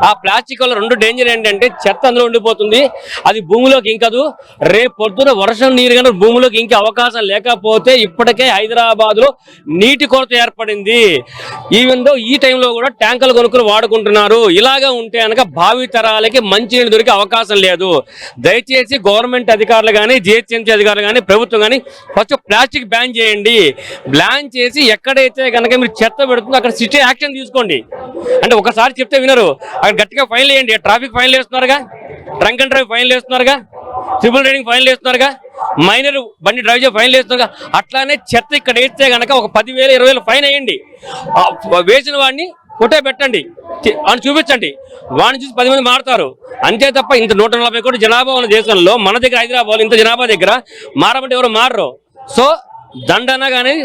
ఆ ప్లాస్టిక్ వల్ల రెండు డేంజర్ ఏంటంటే చెత్త అందులో ఉండిపోతుంది, అది భూమిలోకి ఇంకదు. రేపు పొద్దున వర్షం నీరు కనుక భూమిలోకి ఇంకే అవకాశం లేకపోతే ఇప్పటికే హైదరాబాద్ లో నీటి కొరత ఏర్పడింది. ఈవెన్ దో ఈ టైంలో కూడా ట్యాంకర్లు కొనుక్కుని వాడుకుంటున్నారు. ఇలాగా ఉంటే కనుక భావి తరాలకి మంచినీళ్ళు దొరికే అవకాశం లేదు. దయచేసి గవర్నమెంట్ అధికారులు కానీ, జిహెచ్ఎంసీ అధికారులు కానీ, ప్రభుత్వం కానీ ఫస్ట్ ప్లాస్టిక్ బ్యాన్ చేయండి. బ్యాన్ చేసి ఎక్కడైతే కనుక మీరు చెత్త పెడుతుందో అక్కడ సిటీ యాక్షన్ తీసుకోండి. అంటే ఒకసారి చెప్తే వినరు, అక్కడ గట్టిగా ఫైన్లు వేయండి. ట్రాఫిక్ ఫైన్లు వేస్తున్నారుగా, డ్రంక్ అండ్ డ్రైవ్ ఫైన్లు వేస్తున్నారుగా, ట్రిపుల్ రైడింగ్ ఫైన్లు వేస్తున్నారుగా, మైనర్ బండి డ్రైవ్ చేసి ఫైన్లు వేస్తున్నారుగా. అట్లానే చెత్త ఇక్కడ వేస్తే కనుక ఒక 10,000 20,000 ఫైన్ వేయండి. వేసిన వాడిని ఫోటో పెట్టండి అని చూపించండి, వాడిని చూసి 10 మంది మారుతారు. అంతే తప్ప ఇంత 140 కోట్ల జనాభా ఉన్న దేశంలో మన దగ్గర హైదరాబాద్ ఇంత జనాభా దగ్గర మారమంటే ఎవరు మారరు. సో దండన కానీ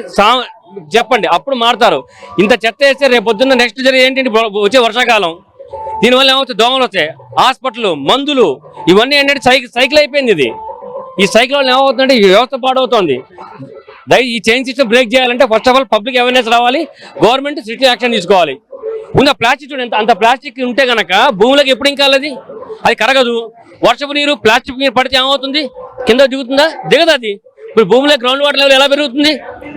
చెప్పండి, అప్పుడు మారుతారు. ఇంత చెత్త వేస్తే రేపు పొద్దున్న నెక్స్ట్ జరిగే ఏంటి, వచ్చే వర్షాకాలం దీనివల్ల ఏమవుతుంది, దోమలు వస్తాయి, హాస్పిటల్, మందులు, ఇవన్నీ ఏంటంటే సైకిల్ అయిపోయింది. ఇది ఈ సైకిల్ వల్ల ఏమవుతుందంటే ఈ వ్యవస్థ పాడవుతుంది. ఈ చైన్ సిస్టమ్ బ్రేక్ చేయాలంటే first of all public awareness రావాలి, గవర్నమెంట్ సిటీ యాక్షన్ తీసుకోవాలి. ముందు ప్లాస్టిక్ చూడండి, అంత ప్లాస్టిక్ ఉంటే కనుక భూములకు ఎప్పుడు ఇంకా అది కరగదు. వర్షపు నీరు ప్లాస్టిక్ నీరు పడితే ఏమవుతుంది, కింద దిగుతుందా, దిగదు. అది ఇప్పుడు భూమిలో గ్రౌండ్ వాటర్ లెవెల్ ఎలా పెరుగుతుంది,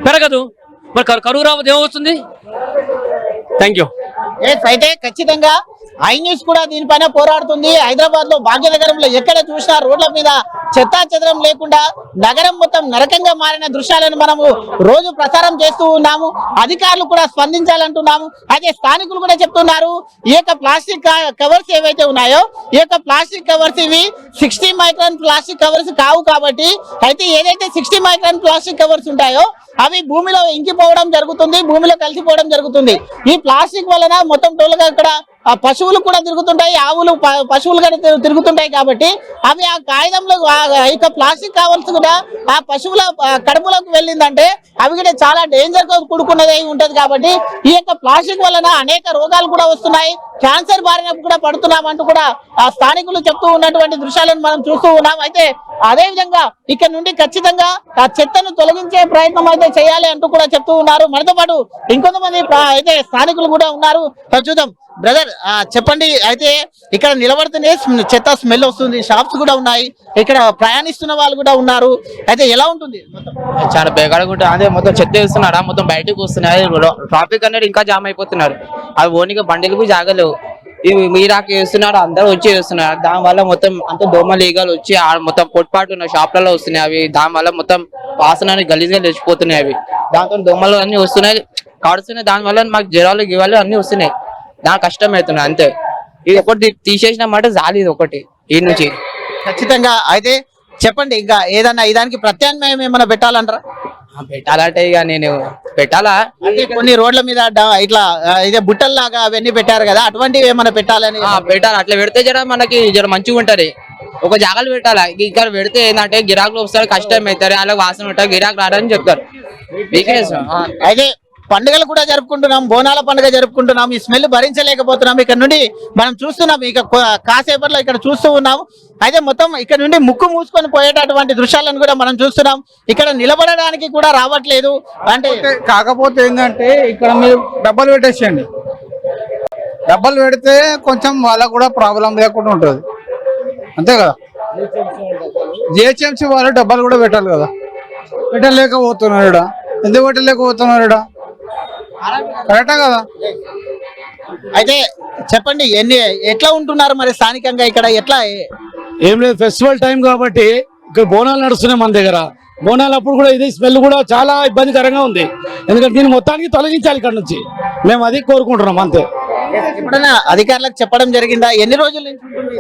పెరగదు. మరి కరువు రావద్దు, ఏమవుతుంది. Thank you. అయితే ఖచ్చితంగా ఐ న్యూస్ కూడా దీనిపైన పోరాడుతుంది. హైదరాబాద్ లో భాగ్యనగరంలో ఎక్కడ చూసినా రోడ్ల మీద చెత్తా చెదరం లేకుండా నగరం మొత్తం నరకంగా మారిన దృశ్యాలను మనము రోజు ప్రసారం చేస్తూ ఉన్నాము. అధికారులు కూడా స్పందించాలంటున్నాము. అయితే స్థానికులు కూడా చెప్తున్నారు, ఈ యొక్క ప్లాస్టిక్ కవర్స్ ఏవైతే ఉన్నాయో, ఈ యొక్క ప్లాస్టిక్ కవర్స్ ఇవి 60 మైక్రాన్ ప్లాస్టిక్ కవర్స్ కావు. కాబట్టి అయితే ఏదైతే 60 మైక్రాన్ ప్లాస్టిక్ కవర్స్ ఉంటాయో అవి భూమిలో ఇంకిపోవడం జరుగుతుంది, భూమిలో కలిసిపోవడం జరుగుతుంది. ఈ ప్లాస్టిక్ వలన మొత్తం టోల్గా ఇక్కడ పశువులు కూడా తిరుగుతుంటాయి, ఆవులు పశువులు కూడా తిరుగుతుంటాయి. కాబట్టి అవి ఆ కాగితంలో ఇక ప్లాస్టిక్ కవర్స్ కూడా ఆ పశువుల కడుపులోకి వెళ్ళిందంటే అవి కూడా చాలా డేంజర్ గా కూడుకున్నది ఉంటది. కాబట్టి ఈ యొక్క ప్లాస్టిక్ వలన అనేక రోగాలు కూడా వస్తున్నాయి, క్యాన్సర్ బారిన కూడా పడుతున్నామంటూ కూడా ఆ స్థానికులు చెప్తూ ఉన్నటువంటి దృశ్యాలను మనం చూస్తూ ఉన్నాం. అయితే అదే విధంగా ఇక్కడ నుండి ఖచ్చితంగా ఆ చెత్తను తొలగించే ప్రయత్నం అయితే చేయాలి అంటూ కూడా చెప్తూ ఉన్నారు. మనతో పాటు ఇంకొంతమంది అయితే స్థానికులు కూడా ఉన్నారు. చూద్దాం. బ్రదర్ చెప్పండి, అయితే ఇక్కడ నిలబడితేనే చెత్త స్మెల్ వస్తుంది, షాప్స్ కూడా ఉన్నాయి, ఇక్కడ ప్రయాణిస్తున్న వాళ్ళు కూడా ఉన్నారు. అయితే ఎలా ఉంటుంది? చాలా బేగాడుగా ఉంటుంది. అదే మొత్తం చెత్త వేస్తున్నారా, మొత్తం బయటకు వస్తున్నాయి. ట్రాఫిక్ అనేది ఇంకా జామ్ అయిపోతున్నారు. అవి ఓన్గా బండికి జాగలేవు. ఇవి మీరాకి వేస్తున్నారు, అందరూ వచ్చి వేస్తున్నారు. దానివల్ల మొత్తం అంత దోమలు ఈగలు వచ్చి మొత్తం పొట్పాటు ఉన్న షాప్లలో వస్తున్నాయి. అవి దానివల్ల మొత్తం వాసన గలీజ్గా లేచిపోతున్నాయి. అవి దాంతో దోమలు అన్ని వస్తున్నాయి, కాడుస్తున్నాయి. దానివల్ల మాకు జ్వరాలు గివాలు అన్ని వస్తున్నాయి. నాకు కష్టం అవుతున్నాయి అంతే. ఇది ఒకటి తీసేసిన మాట జాలి ఒకటి ఈ నుంచి ఖచ్చితంగా. అయితే చెప్పండి, ఇంకా ఏదన్నా దానికి ప్రత్యామ్నాయం ఏమైనా పెట్టాలంటారా? పెట్టాలంటే ఇక నేను పెట్టాలా అంటే కొన్ని రోడ్ల మీద ఇట్లా ఇదే బుట్టల్లాగా అవన్నీ పెట్టారు కదా, అటువంటివి ఏమైనా పెట్టాలని? పెట్టాలి. అట్లా పెడితే జర మనకి జర మంచిగా ఉంటది. ఒక జాగాలు పెట్టాలా. ఇక్కడ పెడితే ఏంటంటే గిరాకులు వస్తారు, కష్టం అవుతారు, అలా వాసన ఉంటారు, గిరాకు రాడని చెప్తారు. అయితే పండుగలు కూడా జరుపుకుంటున్నాం, బోనాల పండుగ జరుపుకుంటున్నాం, ఈ స్మెల్ భరించలేకపోతున్నాం. ఇక్కడ నుండి మనం చూస్తున్నాం, ఇక కాసేపట్లో ఇక్కడ చూస్తూ ఉన్నాం. అయితే మొత్తం ఇక్కడ నుండి ముక్కు మూసుకొని పోయేటటువంటి దృశ్యాలను కూడా మనం చూస్తున్నాం. ఇక్కడ నిలబడడానికి కూడా రావట్లేదు. అంటే కాకపోతే ఏంటంటే ఇక్కడ మీరు డబ్బాలు పెట్టేసేయండి. డబ్బాలు పెడితే కొంచెం వాళ్ళకు కూడా ప్రాబ్లం లేకుండా ఉంటుంది, అంతే కదా. జిహెచ్ఎంసీ వాళ్ళు డబ్బాలు కూడా పెట్టాలి కదా, పెట్టలేకపోతున్నారు ఇక్కడ. ఎందుకు పెట్టలేకపోతున్నారు ఇక్కడ? కరెక్టా కదా? అయితే చెప్పండి, ఎట్లా ఉంటున్నారు మరి స్థానికంగా ఇక్కడ? ఎట్లా ఏం లేదు, ఫెస్టివల్ టైం కాబట్టి ఇక్కడ బోనాలు నడుస్తున్నాయి మన దగ్గర. బోనాలు అప్పుడు కూడా ఇది స్మెల్ కూడా చాలా ఇబ్బందికరంగా ఉంది. ఎందుకంటే దీన్ని మొత్తానికి తొలగించాలి ఇక్కడ నుంచి, మేము అది కోరుకుంటున్నాం అంతే. ఎప్పుడైనా అధికారులకు చెప్పడం జరిగిందా? ఎన్ని రోజుల నుంచి ఉంటుంది?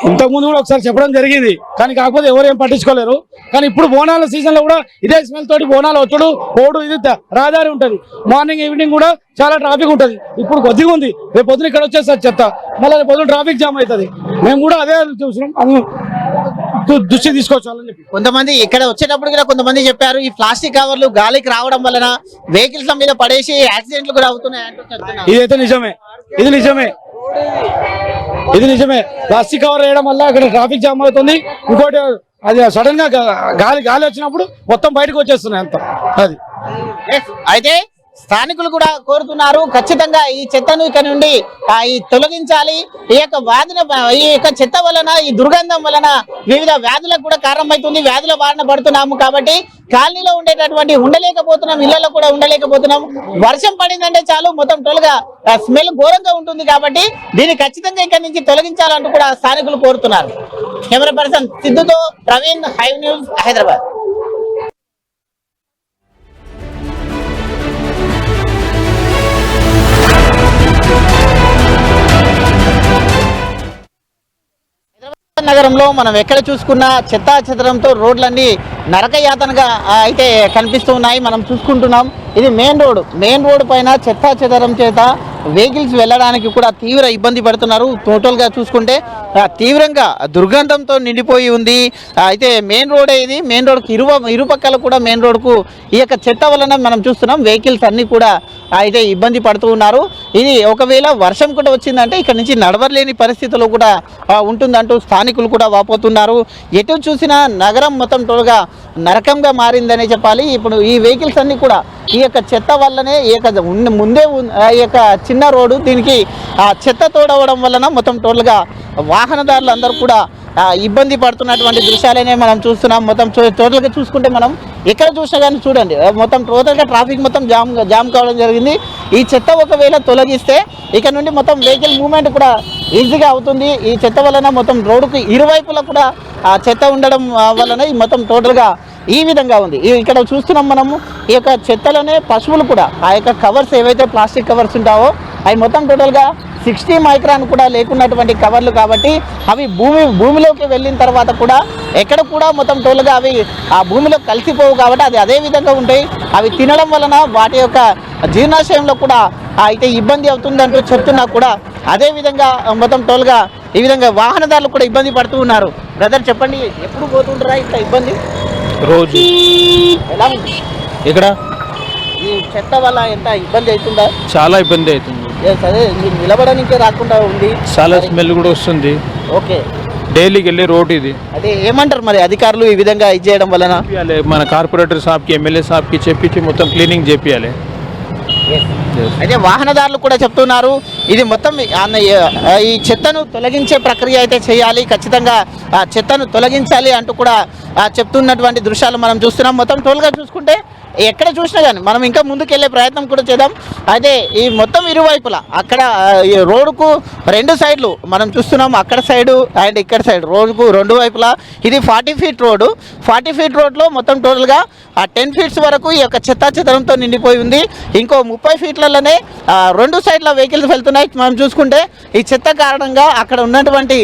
ఇంతకు ముందు కూడా ఒకసారి చెప్పడం జరిగింది, కానీ కాకపోతే ఎవరు ఏం పట్టించుకోలేరు. కానీ ఇప్పుడు బోనాల సీజన్ లో కూడా ఇదే స్మెల్ తోటి బోనాలు వచ్చుడు పోడు ఇది రహదారి ఉంటది. మార్నింగ్ ఈవినింగ్ కూడా చాలా ట్రాఫిక్ ఉంటది. ఇప్పుడు కొద్దిగా ఉంది, రేపు పొద్దున ఇక్కడ వచ్చేస్తారు చెత్త, మళ్ళీ రేపు పొద్దున ట్రాఫిక్ జామ్ అవుతుంది. మేము కూడా అదే చూసినాం. దృష్టి తీసుకోవచ్చాలని చెప్పి. కొంతమంది ఇక్కడ వచ్చేటప్పుడు కూడా కొంతమంది చెప్పారు ఈ ప్లాస్టిక్ కవర్లు గాలికి రావడం వలన వెహికల్స్ మీద పడేసి యాక్సిడెంట్లు కూడా అవుతున్నాయి అంటూ చెప్తున్నారు. ఇదైతే నిజమే, ఇది నిజమే, ఇది నిజమే. ప్లాస్టిక్ కవర్ వేయడం వల్ల ఇక్కడ ట్రాఫిక్ జామ్ అవుతుంది. ఇంకోటి అది సడన్ గా గాలి వచ్చినప్పుడు మొత్తం బయటకు వచ్చేస్తున్నాయి అంత అది. అయితే స్థానికులు కూడా కోరుతున్నారు ఖచ్చితంగా ఈ చెత్తను ఇక్కడ నుండి ఈ తొలగించాలి. ఈ యొక్క చెత్త వలన ఈ దుర్గంధం వలన వివిధ వ్యాధులకు కూడా కారణమవుతుంది. వ్యాధుల బారిన పడుతున్నాము కాబట్టి కాలనీలో ఉండేటటువంటి ఉండలేకపోతున్నాం, ఇళ్లలో కూడా ఉండలేకపోతున్నాం. వర్షం పడిందంటే చాలు మొత్తం టోల్గా స్మెల్ ఘోరంగా ఉంటుంది. కాబట్టి దీన్ని ఖచ్చితంగా ఇక్కడ నుంచి తొలగించాలంటూ కూడా స్థానికులు కోరుతున్నారు. కెమెరా పర్సన్ సిద్ధుతో ప్రవీణ్, హైవ్ న్యూస్, హైదరాబాద్. నగరంలో మనం ఎక్కడ చూసుకున్నా చెత్తా చెదరంతో రోడ్లన్నీ నరకయాతనగా అయితే కనిపిస్తూ ఉన్నాయి. మనం చూసుకుంటున్నాం ఇది మెయిన్ రోడ్ పైన చెత్తా చెదరం చేత వెహికల్స్ వెళ్ళడానికి కూడా తీవ్ర ఇబ్బంది పడుతున్నారు. టోటల్గా చూసుకుంటే తీవ్రంగా దుర్గంధంతో నిండిపోయి ఉంది. అయితే మెయిన్ రోడ్ ఇది. మెయిన్ రోడ్కు ఇరుపక్కల కూడా మెయిన్ రోడ్కు ఈ యొక్క చెత్త వలన మనం చూస్తున్నాం వెహికల్స్ అన్నీ కూడా అయితే ఇబ్బంది పడుతూ ఉన్నారు. ఇది ఒకవేళ వర్షం కూడా వచ్చిందంటే ఇక్కడ నుంచి నడవలేని పరిస్థితుల్లో కూడా ఉంటుందంటూ స్థానికులు కూడా వాపోతున్నారు. ఎటు చూసినా నగరం మొత్తం టోల్గా నరకంగా మారిందనే చెప్పాలి. ఇప్పుడు ఈ వెహికల్స్ అన్నీ కూడా ఈ యొక్క చెత్త వల్లనే ఈ యొక్క ముందే ఈ యొక్క చిన్న రోడ్డు దీనికి చెత్త తోడవడం వలన మొత్తం టోటల్గా వాహనదారులు అందరూ కూడా ఇబ్బంది పడుతున్నటువంటి దృశ్యాలనే మనం చూస్తున్నాం. మొత్తం టోటల్గా చూసుకుంటే మనం ఎక్కడ చూసినా కానీ చూడండి మొత్తం టోటల్గా ట్రాఫిక్ మొత్తం జామ్ కావడం జరిగింది. ఈ చెత్త ఒకవేళ తొలగిస్తే ఇక్కడ నుండి మొత్తం వెహికల్ మూవ్మెంట్ కూడా ఈజీగా అవుతుంది. ఈ చెత్త వలన మొత్తం రోడ్డుకు ఇరువైపులా కూడా చెత్త ఉండడం వలన ఈ మొత్తం టోటల్గా ఈ విధంగా ఉంది. ఇక్కడ చూస్తున్నాం మనము ఈ యొక్క చెత్తలోనే పశువులు కూడా ఆ యొక్క కవర్స్ ఏవైతే ప్లాస్టిక్ కవర్స్ ఉంటావో అవి మొత్తం టోటల్గా 60 మైక్రాన్ కూడా లేకున్నటువంటి కవర్లు కాబట్టి అవి భూమిలోకి వెళ్ళిన తర్వాత కూడా ఎక్కడ కూడా మొత్తం టోటల్గా అవి ఆ భూమిలో కలిసిపోవు కాబట్టి అది అదే విధంగా ఉంటాయి. అవి తినడం వలన వాటి యొక్క జీర్ణాశయంలో కూడా అయితే ఇబ్బంది అవుతుందంటూ చెప్తున్నా కూడా అదే విధంగా మొత్తం టోల్గా ఈ విధంగా వాహనదారులు కూడా ఇబ్బంది పడుతూ ఉన్నారు. బ్రదర్ చెప్పండి, ఎప్పుడు పోతుంటారా ఇట్లా ఇబ్బంది? రోజు ఎలా ఉంది ఇక్కడ ఈ చెత్త వల్ల ఎంత ఇబ్బంది అవుతుందా? చాలా ఇబ్బంది అవుతుంది. అదే మీరు నిలబడడానికే రాకుండా ఉంది, చాలా స్మెల్ కూడా వస్తుంది. ఓకే, డైలీకి వెళ్ళే రోడ్ ఇది. అదే ఏమంటారు మరి అధికారులు ఈ విధంగా ఇది చేయడం వలన? మన కార్పొరేటర్ సాబ్కి, ఎమ్మెల్యే సాబ్కి చెప్పించి మొత్తం క్లీనింగ్ చేపియాలి. అయితే వాహనదారులు కూడా చెప్తున్నారు ఇది మొత్తం ఈ చెత్తను తొలగించే ప్రక్రియ అయితే చేయాలి, ఖచ్చితంగా చెత్తను తొలగించాలి అంటూ కూడా చెప్తున్నటువంటి దృశ్యాలు మనం చూస్తున్నాం. మొత్తం టోల్గా చూసుకుంటే ఎక్కడ చూసినా కానీ మనం ఇంకా ముందుకెళ్ళే ప్రయత్నం కూడా చేద్దాం. అయితే ఈ మొత్తం ఇరువైపులా అక్కడ ఈ రోడ్డుకు 2 సైడ్లు మనం చూస్తున్నాం, అక్కడ సైడు అండ్ ఇక్కడ సైడ్ రోడ్డుకు 2 వైపులా ఇది 40 ఫీట్ రోడ్డు. 40 ఫీట్ రోడ్లో మొత్తం టోటల్గా 10 ఫీట్స్ వరకు ఈ యొక్క చెత్తా చెదరంతో నిండిపోయి ఉంది. ఇంకో 30 ఫీట్లలోనే 2 సైడ్ల వెహికల్స్ వెళ్తున్నాయి. మనం చూసుకుంటే ఈ చెత్త కారణంగా అక్కడ ఉన్నటువంటి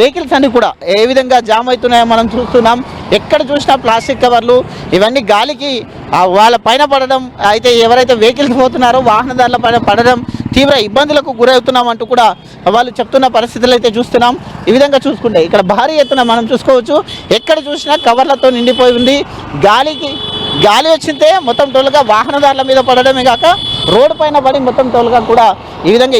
వెహికల్స్ అన్ని కూడా ఏ విధంగా జామ్ అవుతున్నాయో మనం చూస్తున్నాం. ఎక్కడ చూసినా ప్లాస్టిక్ కవర్లు ఇవన్నీ గాలికి వాళ్ళ పైన పడడం, అయితే ఎవరైతే వెహికల్స్ పోతున్నారో వాహనదారుల పైన పడడం, తీవ్ర ఇబ్బందులకు గురవుతున్నాం అంటూ కూడా వాళ్ళు చెప్తున్న పరిస్థితులు అయితే చూస్తున్నాం. ఈ విధంగా చూసుకుంటే ఇక్కడ భారీ ఎత్తున మనం చూసుకోవచ్చు, ఎక్కడ చూసినా కవర్లతో నిండిపోయి ఉంది. గాలి వచ్చితే మొత్తం టోల్గా వాహనదారుల మీద పడడమే కాక రోడ్డు పైన పడి మొత్తం టోల్గా కూడా ఈ విధంగా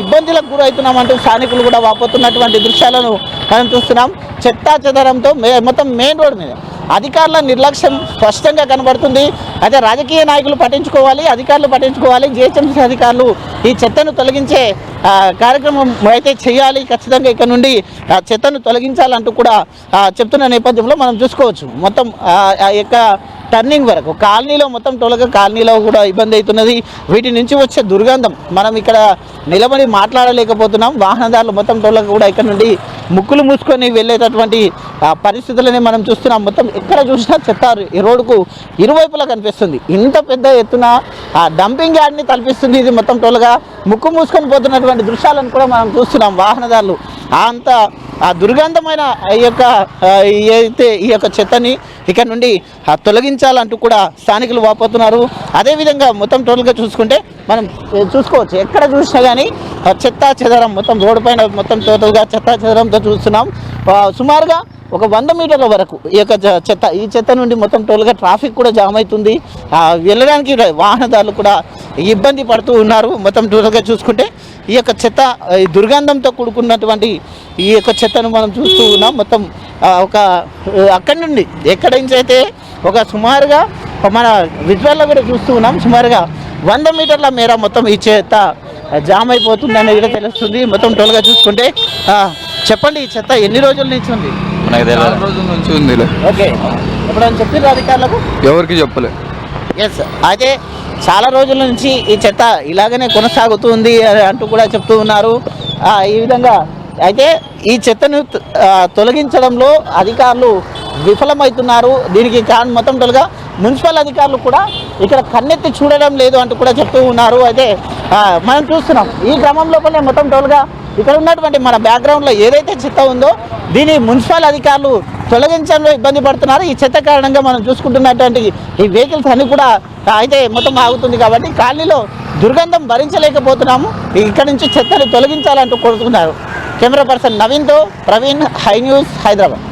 ఇబ్బందులకు గురవుతున్నామంటూ స్థానికులు కూడా వాపోతున్నటువంటి దృశ్యాలను మనం చూస్తున్నాం. చెత్తా చెదరంతో మొత్తం మెయిన్ రోడ్ మీద అధికారుల నిర్లక్ష్యం స్పష్టంగా కనబడుతుంది. అయితే రాజకీయ నాయకులు పట్టించుకోవాలి, అధికారులు పట్టించుకోవాలి, జిహెచ్ఎంసీ అధికారులు ఈ చెత్తను తొలగించే కార్యక్రమం అయితే చేయాలి. ఖచ్చితంగా ఇక్కడ నుండి చెత్తను తొలగించాలంటూ కూడా చెప్తున్న నేపథ్యంలో మనం చూసుకోవచ్చు. మొత్తం ఆ యొక్క టర్నింగ్ వరకు కాలనీలో మొత్తం టోల్గా కాలనీలో కూడా ఇబ్బంది అవుతున్నది. వీటి నుంచి వచ్చే దుర్గంధం మనం ఇక్కడ నిలబడి మాట్లాడలేకపోతున్నాం. వాహనదారులు మొత్తం టోల్గా కూడా ఇక్కడ నుండి ముక్కులు మూసుకొని వెళ్ళేటటువంటి పరిస్థితులని మనం చూస్తున్నాం. మొత్తం ఎక్కడ చూసినా చెత్త ఈ రోడ్డుకు ఇరువైపులా కనిపిస్తుంది. ఇంత పెద్ద ఎత్తున డంపింగ్ యార్డ్ని తలపిస్తుంది. ఇది మొత్తం టోల్గా ముక్కు మూసుకొని పోతున్నటువంటి దృశ్యాలను కూడా మనం చూస్తున్నాం. వాహనదారులు అంత దుర్గంధమైన ఈ యొక్క చెత్తని ఇక్కడ నుండి తొలగించాలంటూ కూడా స్థానికులు వాపోతున్నారు. అదేవిధంగా మొత్తం టోటల్గా చూసుకుంటే మనం చూసుకోవచ్చు. ఎక్కడ చూసినా కానీ చెత్తా చెదరం మొత్తం రోడ్డు పైన మొత్తం టోటల్గా చెత్తా చెదరంతో చూస్తున్నాం. సుమారుగా ఒక 100 మీటర్ల వరకు ఈ యొక్క ఈ చెత్త నుండి మొత్తం టోల్గా ట్రాఫిక్ కూడా జామ్ అవుతుంది. వెళ్ళడానికి వాహనదారులు కూడా ఇబ్బంది పడుతూ ఉన్నారు. మొత్తం టోటల్గా చూసుకుంటే ఈ యొక్క చెత్త ఈ దుర్గంధంతో కూడుకున్నటువంటి ఈ యొక్క చెత్తను మనం చూస్తూ ఉన్నాం. మొత్తం ఒక అక్కడి నుండి ఎక్కడి నుంచి అయితే ఒక సుమారుగా మన విజువల్లో కూడా చూస్తూ ఉన్నాం. సుమారుగా 100 మీటర్ల మేర మొత్తం ఈ చెత్త జామ్ అయిపోతుంది అనేది కూడా తెలుస్తుంది. మొత్తం టోల్గా చూసుకుంటే చెప్పండి, ఈ చెత్త ఎన్ని రోజుల నుంచి ఉంది? రోజుల నుంచి ఉంది. ఓకే, ఎప్పుడైనా చెప్పారు అధికారులకు? ఎవరికి చెప్పలేదు. ఎస్, అయితే చాలా రోజుల నుంచి ఈ చెత్త ఇలాగనే కొనసాగుతుంది అని అంటూ కూడా చెప్తూ ఉన్నారు. ఈ విధంగా అయితే ఈ చెత్తను తొలగించడంలో అధికారులు విఫలమవుతున్నారు. దీనికి కారణం మొత్తం టోల్గా మున్సిపల్ అధికారులు కూడా ఇక్కడ కన్నెత్తి చూడడం లేదు అంటూ కూడా చెప్తూ ఉన్నారు. అయితే మనం చూస్తున్నాం ఈ క్రమం లోపలే మొత్తం టోల్గా ఇక్కడ ఉన్నటువంటి మన బ్యాక్గ్రౌండ్లో ఏదైతే చెత్త ఉందో దీని మున్సిపల్ అధికారులు తొలగించడంలో ఇబ్బంది పడుతున్నారు. ఈ చెత్త కారణంగా మనం చూసుకుంటున్నటువంటి ఈ వెహికల్స్ అన్ని కూడా అయితే మొత్తం ఆగుతుంది కాబట్టి కాలనీలో దుర్గంధం భరించలేకపోతున్నాము. ఇక్కడ నుంచి చెత్తను తొలగించాలంటూ కోరుతున్నారు. కెమెరా పర్సన్ నవీన్తో ప్రవీణ్, హై న్యూస్, హైదరాబాద్.